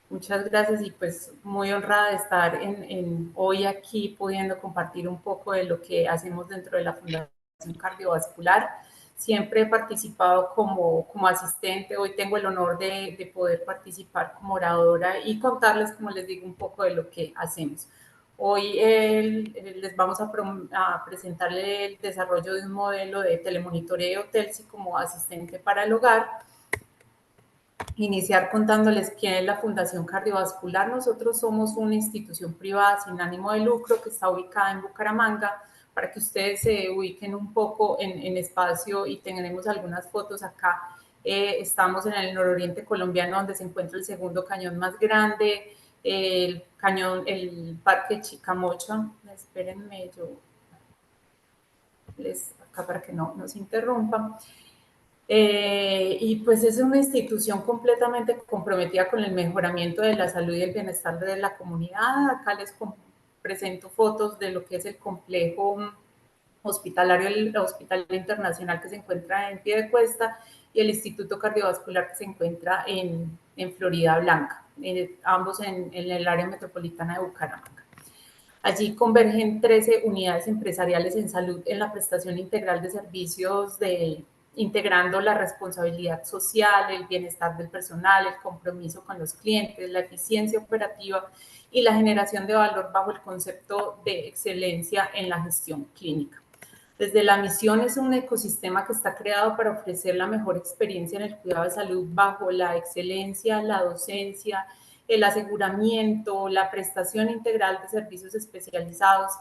Muchas gracias y pues muy honrada de estar hoy aquí pudiendo compartir un poco de lo que hacemos dentro de la Fundación Cardiovascular. Siempre he participado como asistente, hoy tengo el honor de poder participar como oradora y contarles, como les digo, un poco de lo que hacemos. Hoy les vamos a presentarle el desarrollo de un modelo de telemonitoreo TELSI como asistente para el hogar. Iniciar contándoles quién es la Fundación Cardiovascular. Nosotros somos una institución privada sin ánimo de lucro que está ubicada en Bucaramanga, para que ustedes se ubiquen un poco en espacio y tenemos algunas fotos acá. Estamos en el nororiente colombiano, donde se encuentra el segundo cañón más grande, el cañón, el Parque Chicamocha. Espérenme, yo les acá para que no nos interrumpan. Y pues es una institución completamente comprometida con el mejoramiento de la salud y el bienestar de la comunidad. Acá les presento fotos de lo que es el complejo hospitalario, el Hospital Internacional que se encuentra en Piedecuesta y el Instituto Cardiovascular que se encuentra en Florida Blanca, ambos en el área metropolitana de Bucaramanga. Allí convergen 13 unidades empresariales en salud en la prestación integral de servicios integrando la responsabilidad social, el bienestar del personal, el compromiso con los clientes, la eficiencia operativa y la generación de valor bajo el concepto de excelencia en la gestión clínica. Desde la misión es un ecosistema que está creado para ofrecer la mejor experiencia en el cuidado de salud bajo la excelencia, la docencia, el aseguramiento, la prestación integral de servicios especializados,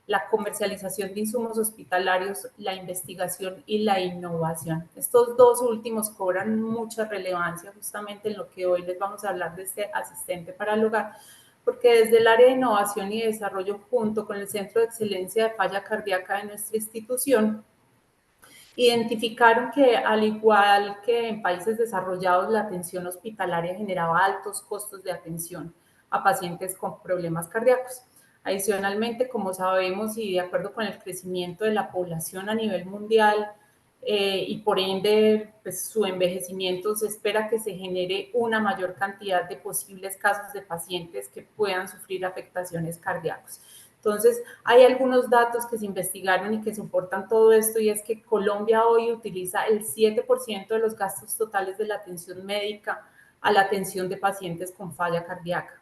la comercialización de insumos hospitalarios, la investigación y la innovación. Estos dos últimos cobran mucha relevancia justamente en lo que hoy les vamos a hablar de este asistente para el hogar, porque desde el área de innovación y desarrollo junto con el Centro de Excelencia de Falla Cardíaca de nuestra institución, identificaron que al igual que en países desarrollados, la atención hospitalaria generaba altos costos de atención a pacientes con problemas cardíacos. Adicionalmente, como sabemos y de acuerdo con el crecimiento de la población a nivel mundial y por ende pues, su envejecimiento, se espera que se genere una mayor cantidad de posibles casos de pacientes que puedan sufrir afectaciones cardíacas. Entonces, hay algunos datos que se investigaron y que soportan todo esto, y es que Colombia hoy utiliza el 7% de los gastos totales de la atención médica a la atención de pacientes con falla cardíaca.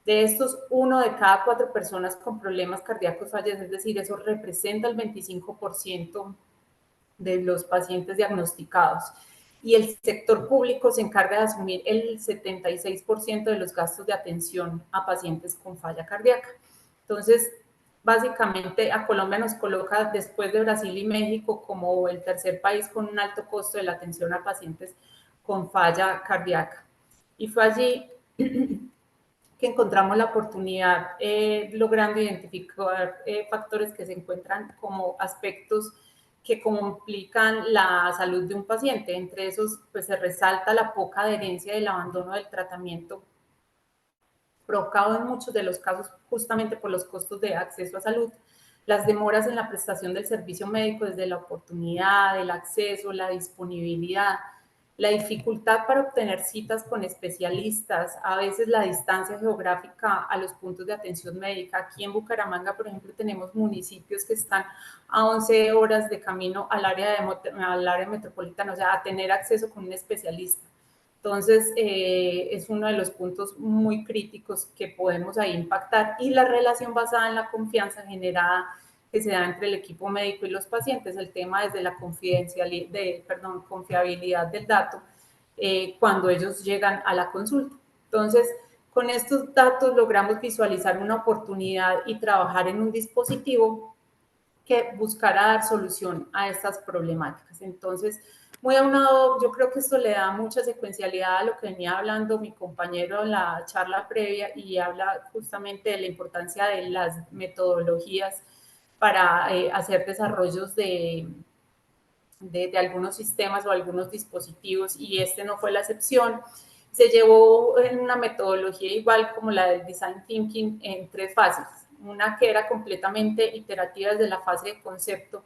De estos, 1 de cada 4 personas con problemas cardíacos fallece, es decir, eso representa el 25% de los pacientes diagnosticados. Y el sector público se encarga de asumir el 76% de los gastos de atención a pacientes con falla cardíaca. Entonces, básicamente a Colombia nos coloca después de Brasil y México como el tercer país con un alto costo de la atención a pacientes con falla cardíaca. Y fue allí que encontramos la oportunidad logrando identificar factores que se encuentran como aspectos que complican la salud de un paciente. Entre esos, pues se resalta la poca adherencia del abandono del tratamiento, provocado en muchos de los casos justamente por los costos de acceso a salud, las demoras en la prestación del servicio médico desde la oportunidad, el acceso, la disponibilidad, la dificultad para obtener citas con especialistas, a veces la distancia geográfica a los puntos de atención médica. Aquí en Bucaramanga, por ejemplo, tenemos municipios que están a 11 horas de camino al área metropolitana, o sea, a tener acceso con un especialista. Entonces, es uno de los puntos muy críticos que podemos ahí impactar, y la relación basada en la confianza generada que se da entre el equipo médico y los pacientes, el tema desde la confiabilidad del dato cuando ellos llegan a la consulta. Entonces, con estos datos logramos visualizar una oportunidad y trabajar en un dispositivo que buscara dar solución a estas problemáticas. Entonces, muy aunado, yo creo que esto le da mucha secuencialidad a lo que venía hablando mi compañero en la charla previa, y habla justamente de la importancia de las metodologías para hacer desarrollos de algunos sistemas o algunos dispositivos, y este no fue la excepción. Se llevó en una metodología igual como la del Design Thinking en 3 fases. Una que era completamente iterativa desde la fase de concepto,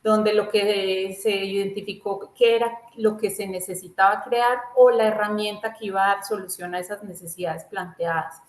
donde lo que se identificó que era lo que se necesitaba crear o la herramienta que iba a dar solución a esas necesidades planteadas.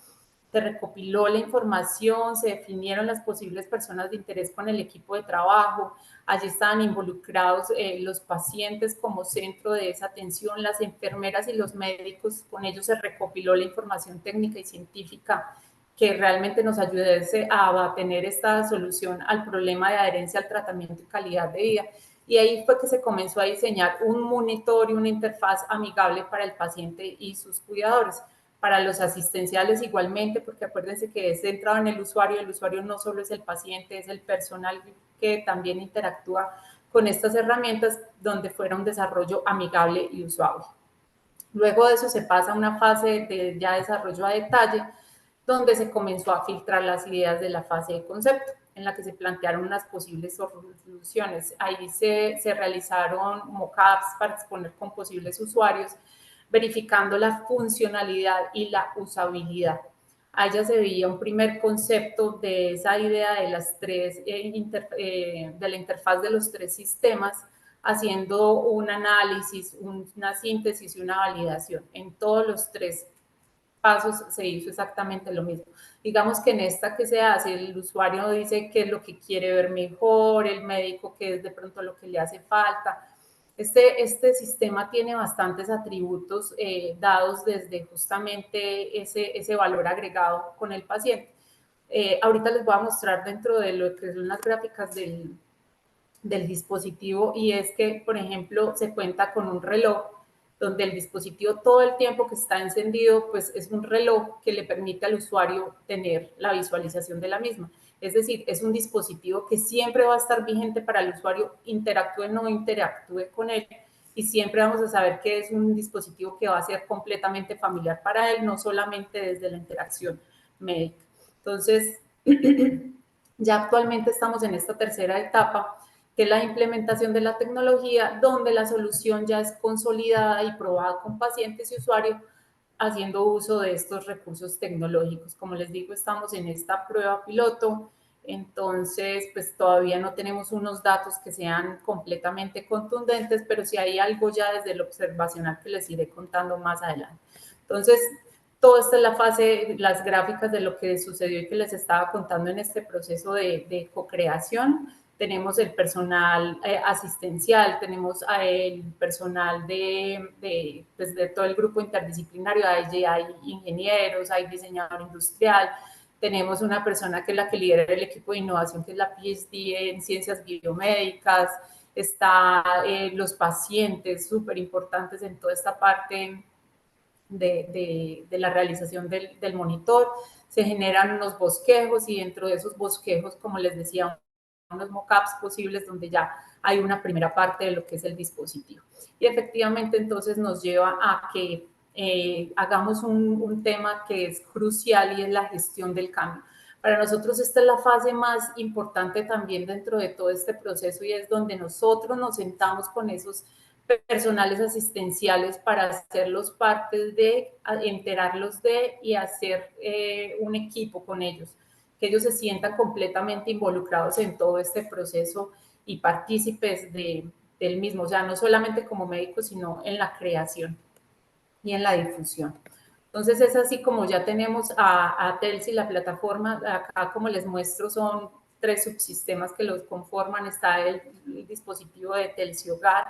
Se recopiló la información, se definieron las posibles personas de interés con el equipo de trabajo, allí estaban involucrados los pacientes como centro de esa atención, las enfermeras y los médicos, con ellos se recopiló la información técnica y científica que realmente nos ayudase a tener esta solución al problema de adherencia al tratamiento y calidad de vida. Y ahí fue que se comenzó a diseñar un monitor y una interfaz amigable para el paciente y sus cuidadores. Para los asistenciales igualmente, porque acuérdense que es centrado en el usuario no solo es el paciente, es el personal que también interactúa con estas herramientas, donde fuera un desarrollo amigable y usable. Luego de eso se pasa a una fase de ya desarrollo a detalle, donde se comenzó a filtrar las ideas de la fase de concepto, en la que se plantearon unas posibles soluciones. Ahí se realizaron mockups para exponer con posibles usuarios, verificando la funcionalidad y la usabilidad. Allá se veía un primer concepto de esa idea de las tres, de la interfaz de los tres sistemas, haciendo un análisis, una síntesis y una validación. En todos los tres pasos se hizo exactamente lo mismo. Digamos que en esta que se hace, el usuario dice qué es lo que quiere ver mejor, el médico qué es de pronto lo que le hace falta. Este sistema tiene bastantes atributos dados desde justamente ese valor agregado con el paciente. Ahorita les voy a mostrar dentro de lo que son las gráficas del dispositivo, y es que, por ejemplo, se cuenta con un reloj donde el dispositivo todo el tiempo que está encendido, pues es un reloj que le permite al usuario tener la visualización de la misma. Es decir, es un dispositivo que siempre va a estar vigente para el usuario, interactúe o no interactúe con él, y siempre vamos a saber que es un dispositivo que va a ser completamente familiar para él, no solamente desde la interacción médica. Entonces, ya actualmente estamos en esta tercera etapa, que es la implementación de la tecnología, donde la solución ya es consolidada y probada con pacientes y usuarios, haciendo uso de estos recursos tecnológicos. Como les digo, estamos en esta prueba piloto, entonces pues todavía no tenemos unos datos que sean completamente contundentes, pero sí hay algo ya desde el observacional que les iré contando más adelante. Entonces, toda esta es la fase, las gráficas de lo que sucedió y que les estaba contando en este proceso de co-creación. Tenemos el personal asistencial, tenemos el personal pues de todo el grupo interdisciplinario, hay ingenieros, hay diseñador industrial, tenemos una persona que es la que lidera el equipo de innovación, que es la PhD en ciencias biomédicas, está los pacientes súper importantes en toda esta parte de la realización del monitor, se generan unos bosquejos y dentro de esos bosquejos, como les decía, unos mockups posibles donde ya hay una primera parte de lo que es el dispositivo. Y efectivamente entonces nos lleva a que hagamos un tema que es crucial y es la gestión del cambio. Para nosotros esta es la fase más importante también dentro de todo este proceso y es donde nosotros nos sentamos con esos personales asistenciales para hacerlos parte de, enterarlos de y hacer un equipo con ellos, que ellos se sientan completamente involucrados en todo este proceso y partícipes del mismo, o sea, no solamente como médicos, sino en la creación y en la difusión. Entonces es así como ya tenemos a Telsi, la plataforma, acá como les muestro son 3 subsistemas que los conforman, está el dispositivo de Telsi Hogar,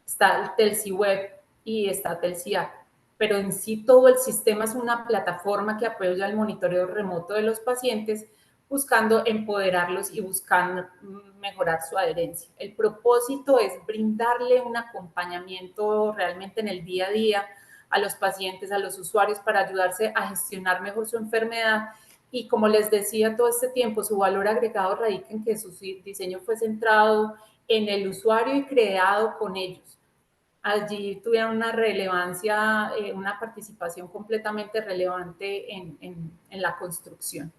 está el Telsi Web y está Telsi App. Pero en sí todo el sistema es una plataforma que apoya el monitoreo remoto de los pacientes, buscando empoderarlos y buscando mejorar su adherencia. El propósito es brindarle un acompañamiento realmente en el día a día a los pacientes, a los usuarios, para ayudarse a gestionar mejor su enfermedad. Y como les decía todo este tiempo, su valor agregado radica en que su diseño fue centrado en el usuario y creado con ellos. Allí tuvieron una relevancia, una participación completamente relevante en la construcción.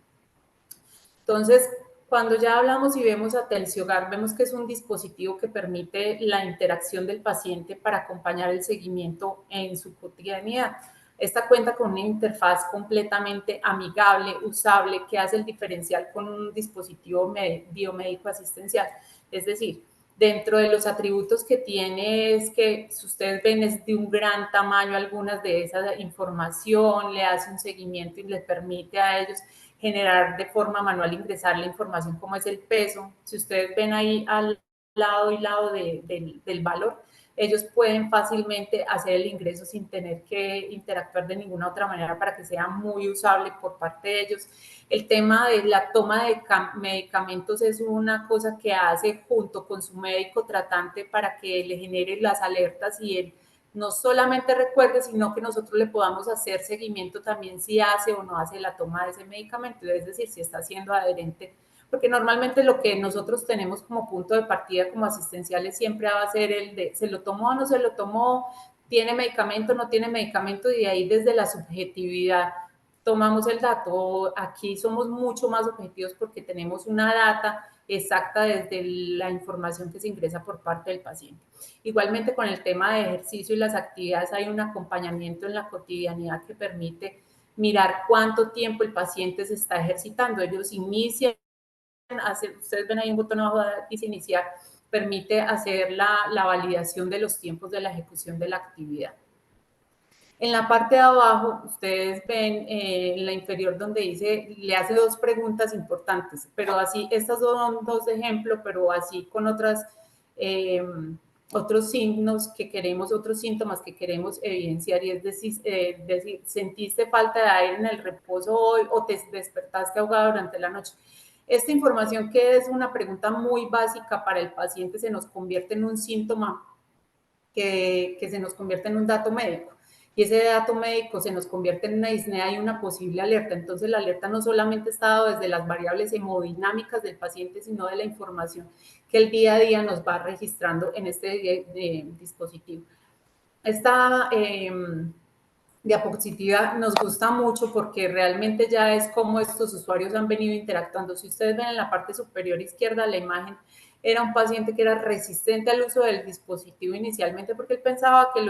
Entonces, cuando ya hablamos y vemos a Telsi Hogar, vemos que es un dispositivo que permite la interacción del paciente para acompañar el seguimiento en su cotidianidad. Esta cuenta con una interfaz completamente amigable, usable, que hace el diferencial con un dispositivo biomédico asistencial. Es decir, Dentro de los atributos que tiene es que, si ustedes ven, es de un gran tamaño algunas de esa información, le hace un seguimiento y les permite a ellos generar de forma manual, ingresar la información como es el peso. Si ustedes ven ahí al lado del valor, ellos pueden fácilmente hacer el ingreso sin tener que interactuar de ninguna otra manera para que sea muy usable por parte de ellos. El tema de la toma de medicamentos es una cosa que hace junto con su médico tratante para que le genere las alertas y él no solamente recuerde, sino que nosotros le podamos hacer seguimiento también si hace o no hace la toma de ese medicamento, es decir, si está siendo adherente, porque normalmente lo que nosotros tenemos como punto de partida como asistenciales siempre va a ser el de se lo tomó o no se lo tomó, tiene medicamento, no tiene medicamento, y de ahí desde la subjetividad tomamos el dato. Aquí somos mucho más objetivos porque tenemos una data exacta desde la información que se ingresa por parte del paciente. Igualmente con el tema de ejercicio y las actividades hay un acompañamiento en la cotidianidad que permite mirar cuánto tiempo el paciente se está ejercitando. Ellos inician, ustedes ven ahí un botón abajo de dice iniciar, permite hacer la validación de los tiempos de la ejecución de la actividad. En la parte de abajo, ustedes ven en la inferior donde dice, le hace dos preguntas importantes, pero así, estas son dos ejemplos, pero así con otros signos que queremos, otros síntomas que queremos evidenciar, y es decir, ¿sentiste falta de aire en el reposo hoy o te despertaste ahogado durante la noche? Esta información, que es una pregunta muy básica para el paciente, se nos convierte en un síntoma que se nos convierte en un dato médico. Y ese dato médico se nos convierte en una disnea y una posible alerta. Entonces, la alerta no solamente está dado desde las variables hemodinámicas del paciente, sino de la información que el día a día nos va registrando en este dispositivo. Esta diapositiva nos gusta mucho porque realmente ya es como estos usuarios han venido interactuando. Si ustedes ven en la parte superior izquierda la imagen, era un paciente que era resistente al uso del dispositivo inicialmente porque él pensaba que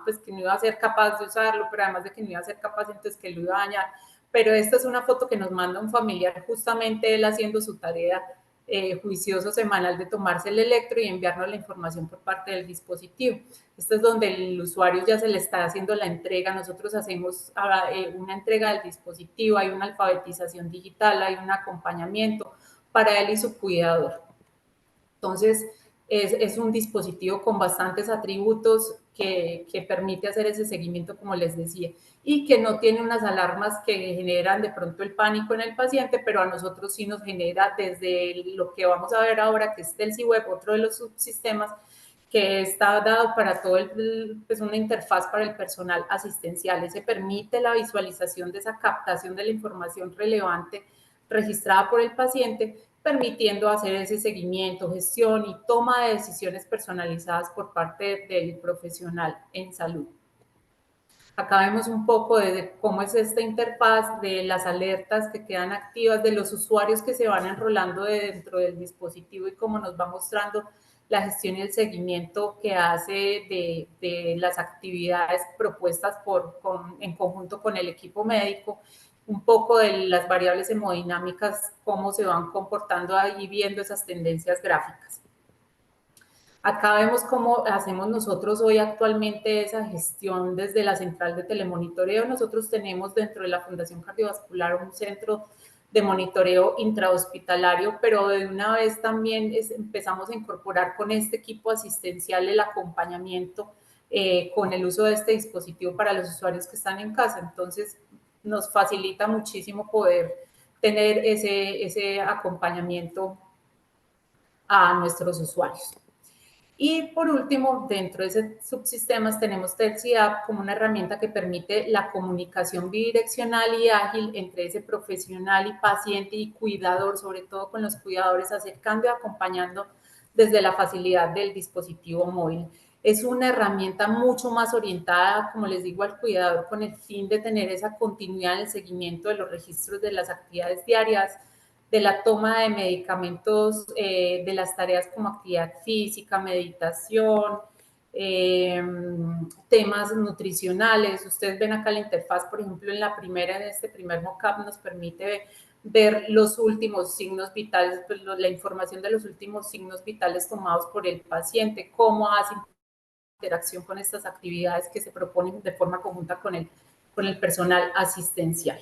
pues que no iba a ser capaz de usarlo, pero además de que no iba a ser capaz, entonces que lo iba a dañar. Pero esta es una foto que nos manda un familiar, justamente él haciendo su tarea juicioso semanal de tomarse el electro y enviarnos la información por parte del dispositivo. Esto es donde el usuario ya se le está haciendo la entrega. Nosotros hacemos una entrega del dispositivo, hay una alfabetización digital, hay un acompañamiento para él y su cuidador. Entonces, es un dispositivo con bastantes atributos que permite hacer ese seguimiento, como les decía, y que no tiene unas alarmas que generan de pronto el pánico en el paciente, pero a nosotros sí nos genera, desde lo que vamos a ver ahora, que es el C-Web, otro de los subsistemas, que está dado para todo pues una interfaz para el personal asistencial. Ese permite la visualización de esa captación de la información relevante registrada por el paciente, permitiendo hacer ese seguimiento, gestión y toma de decisiones personalizadas por parte del profesional en salud. Acá vemos un poco de cómo es esta interfaz, de las alertas que quedan activas, de los usuarios que se van enrolando dentro del dispositivo y cómo nos va mostrando la gestión y el seguimiento que hace de las actividades propuestas en conjunto con el equipo médico, un poco de las variables hemodinámicas, cómo se van comportando ahí, viendo esas tendencias gráficas. Acá vemos cómo hacemos nosotros hoy actualmente esa gestión desde la central de telemonitoreo. Nosotros tenemos dentro de la Fundación Cardiovascular un centro de monitoreo intrahospitalario, pero de una vez también empezamos a incorporar con este equipo asistencial el acompañamiento con el uso de este dispositivo para los usuarios que están en casa. Entonces, nos facilita muchísimo poder tener ese acompañamiento a nuestros usuarios. Y por último, dentro de ese subsistemas tenemos TelsiApp como una herramienta que permite la comunicación bidireccional y ágil entre ese profesional y paciente y cuidador, sobre todo con los cuidadores, acercando y acompañando desde la facilidad del dispositivo móvil. Es una herramienta mucho más orientada, como les digo, al cuidador, con el fin de tener esa continuidad en el seguimiento de los registros de las actividades diarias, de la toma de medicamentos, de las tareas como actividad física, meditación, temas nutricionales. Ustedes ven acá la interfaz, por ejemplo, en este primer mockup nos permite ver los últimos signos vitales, pues la información de los últimos signos vitales tomados por el paciente, cómo hace interacción con estas actividades que se proponen de forma conjunta con el personal asistencial.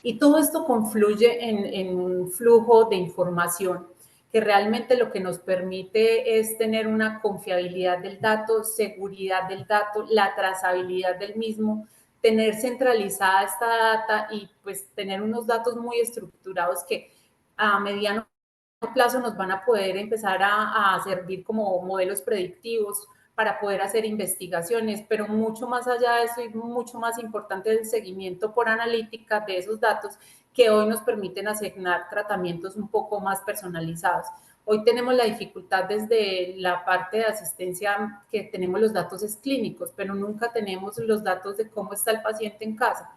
Y todo esto confluye en un flujo de información que realmente lo que nos permite es tener una confiabilidad del dato, seguridad del dato, la trazabilidad del mismo, tener centralizada esta data y pues tener unos datos muy estructurados que a mediano plazo nos van a poder empezar a servir como modelos predictivos para poder hacer investigaciones, pero mucho más allá de eso y mucho más importante el seguimiento por analítica de esos datos que hoy nos permiten asignar tratamientos un poco más personalizados. Hoy tenemos la dificultad desde la parte de asistencia que tenemos los datos clínicos, pero nunca tenemos los datos de cómo está el paciente en casa.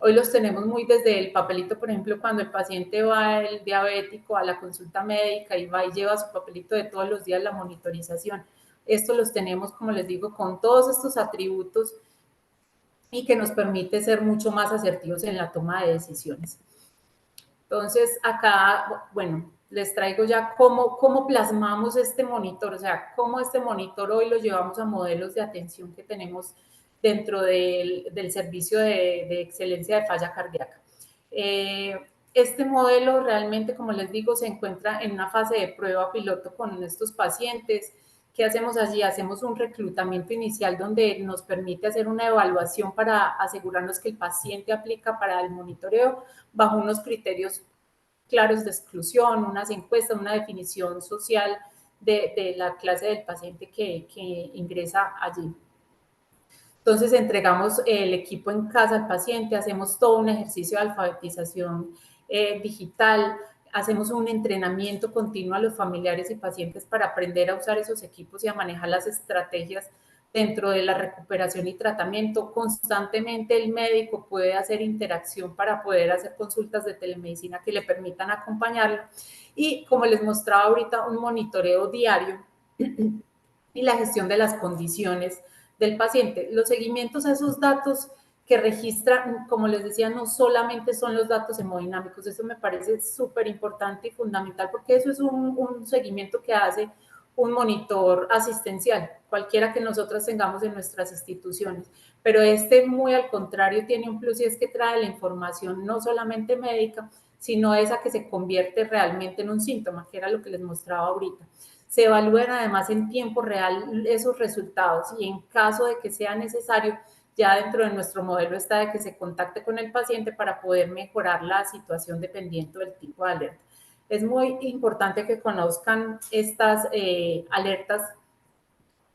Hoy los tenemos muy desde el papelito, por ejemplo, cuando el paciente va, el diabético, a la consulta médica y va y lleva su papelito de todos los días la monitorización. Esto los tenemos, como les digo, con todos estos atributos y que nos permite ser mucho más asertivos en la toma de decisiones. Entonces, acá, bueno, les traigo ya cómo plasmamos este monitor, o sea, cómo este monitor hoy lo llevamos a modelos de atención que tenemos dentro del servicio de excelencia de falla cardíaca. Este modelo realmente, como les digo, se encuentra en una fase de prueba piloto con estos pacientes. ¿Qué hacemos allí? Hacemos un reclutamiento inicial donde nos permite hacer una evaluación para asegurarnos que el paciente aplica para el monitoreo bajo unos criterios claros de exclusión, unas encuestas, una definición social de la clase del paciente que ingresa allí. Entonces entregamos el equipo en casa al paciente, hacemos todo un ejercicio de alfabetización digital, hacemos un entrenamiento continuo a los familiares y pacientes para aprender a usar esos equipos y a manejar las estrategias dentro de la recuperación y tratamiento. Constantemente el médico puede hacer interacción para poder hacer consultas de telemedicina que le permitan acompañarlo. Y como les mostraba ahorita, un monitoreo diario y la gestión de las condiciones del paciente. Los seguimientos a esos datos que registra, como les decía, no solamente son los datos hemodinámicos, eso me parece súper importante y fundamental porque eso es un seguimiento que hace un monitor asistencial, cualquiera que nosotros tengamos en nuestras instituciones. Pero este, muy al contrario, tiene un plus y es que trae la información no solamente médica, sino esa que se convierte realmente en un síntoma, que era lo que les mostraba ahorita. Se evalúan además en tiempo real esos resultados y en caso de que sea necesario, ya dentro de nuestro modelo está de que se contacte con el paciente para poder mejorar la situación dependiendo del tipo de alerta. Es muy importante que conozcan estas alertas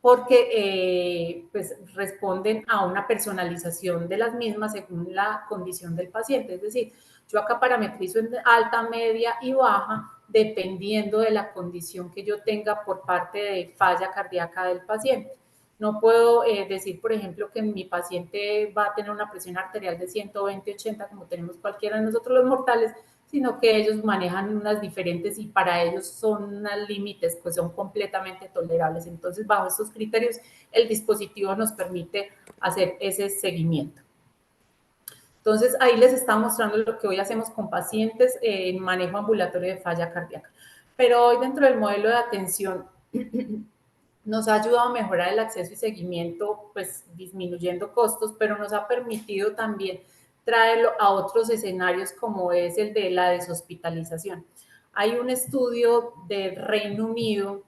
porque pues responden a una personalización de las mismas según la condición del paciente. Es decir, yo acá parametrizo en alta, media y baja dependiendo de la condición que yo tenga por parte de falla cardíaca del paciente. No puedo decir, por ejemplo, que mi paciente va a tener una presión arterial de 120-80 como tenemos cualquiera de nosotros los mortales, sino que ellos manejan unas diferentes y para ellos son unos límites que son completamente tolerables. Entonces, bajo estos criterios, el dispositivo nos permite hacer ese seguimiento. Entonces, ahí les está mostrando lo que hoy hacemos con pacientes en manejo ambulatorio de falla cardíaca. Pero hoy dentro del modelo de atención nos ha ayudado a mejorar el acceso y seguimiento, pues disminuyendo costos, pero nos ha permitido también traerlo a otros escenarios como es el de la deshospitalización. Hay un estudio del Reino Unido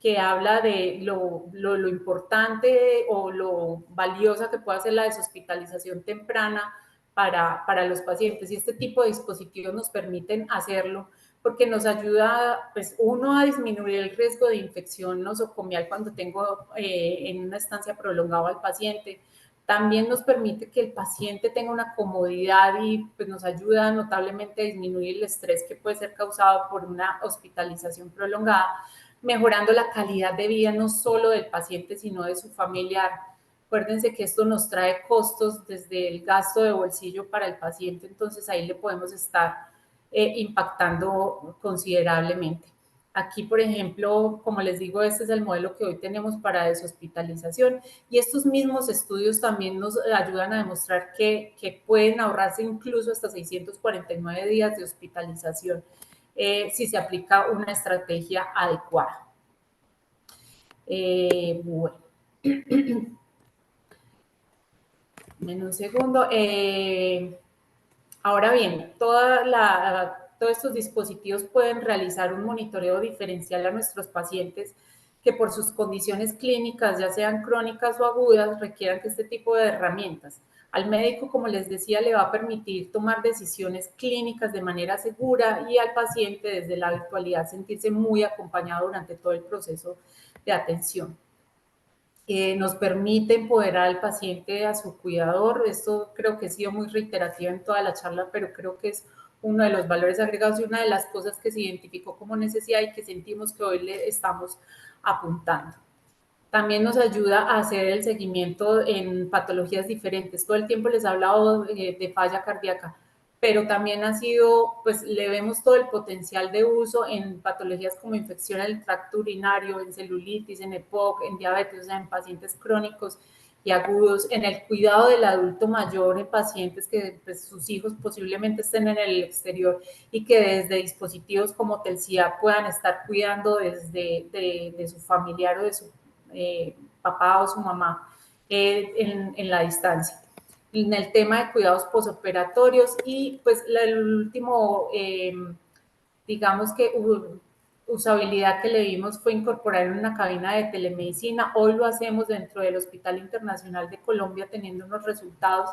que habla de lo importante o lo valiosa que puede ser la deshospitalización temprana para los pacientes y este tipo de dispositivos nos permiten hacerlo porque nos ayuda, pues, uno, a disminuir el riesgo de infección nosocomial cuando tengo en una estancia prolongada al paciente. También nos permite que el paciente tenga una comodidad y pues, nos ayuda notablemente a disminuir el estrés que puede ser causado por una hospitalización prolongada, mejorando la calidad de vida no solo del paciente, sino de su familiar. Acuérdense que esto nos trae costos desde el gasto de bolsillo para el paciente, entonces ahí le podemos estar impactando considerablemente. Aquí, por ejemplo, como les digo, este es el modelo que hoy tenemos para deshospitalización y estos mismos estudios también nos ayudan a demostrar que pueden ahorrarse incluso hasta 649 días de hospitalización si se aplica una estrategia adecuada. Bueno, en un segundo. Ahora bien, todos estos dispositivos pueden realizar un monitoreo diferencial a nuestros pacientes que por sus condiciones clínicas, ya sean crónicas o agudas, requieran que este tipo de herramientas. Al médico, como les decía, le va a permitir tomar decisiones clínicas de manera segura y al paciente desde la virtualidad sentirse muy acompañado durante todo el proceso de atención. Nos permite empoderar al paciente a su cuidador. Esto creo que he sido muy reiterativa en toda la charla, pero creo que es uno de los valores agregados y una de las cosas que se identificó como necesidad y que sentimos que hoy le estamos apuntando. También nos ayuda a hacer el seguimiento en patologías diferentes. Todo el tiempo les he hablado de falla cardíaca, pero también ha sido, pues le vemos todo el potencial de uso en patologías como infección del tracto urinario, en celulitis, en EPOC, en diabetes, o sea, en pacientes crónicos y agudos, en el cuidado del adulto mayor, en pacientes que pues, sus hijos posiblemente estén en el exterior y que desde dispositivos como Telcia puedan estar cuidando desde de su familiar o de su papá o su mamá en la distancia. En el tema de cuidados posoperatorios y pues el último, digamos que usabilidad que le dimos fue incorporar en una cabina de telemedicina. Hoy lo hacemos dentro del Hospital Internacional de Colombia teniendo unos resultados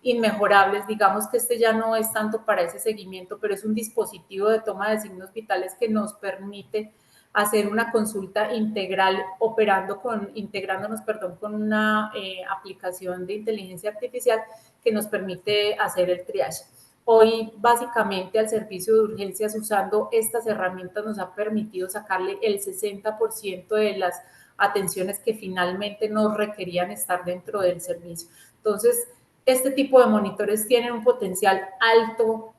inmejorables. Digamos que este ya no es tanto para ese seguimiento, pero es un dispositivo de toma de signos vitales que nos permite hacer una consulta integral integrándonos con una aplicación de inteligencia artificial que nos permite hacer el triage. Hoy, básicamente, al servicio de urgencias usando estas herramientas nos ha permitido sacarle el 60% de las atenciones que finalmente no requerían estar dentro del servicio. Entonces, este tipo de monitores tienen un potencial alto,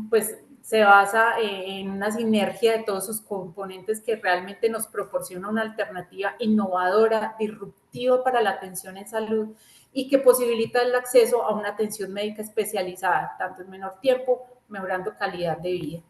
pues, se basa en una sinergia de todos sus componentes que realmente nos proporciona una alternativa innovadora, disruptiva para la atención en salud y que posibilita el acceso a una atención médica especializada, tanto en menor tiempo, mejorando calidad de vida.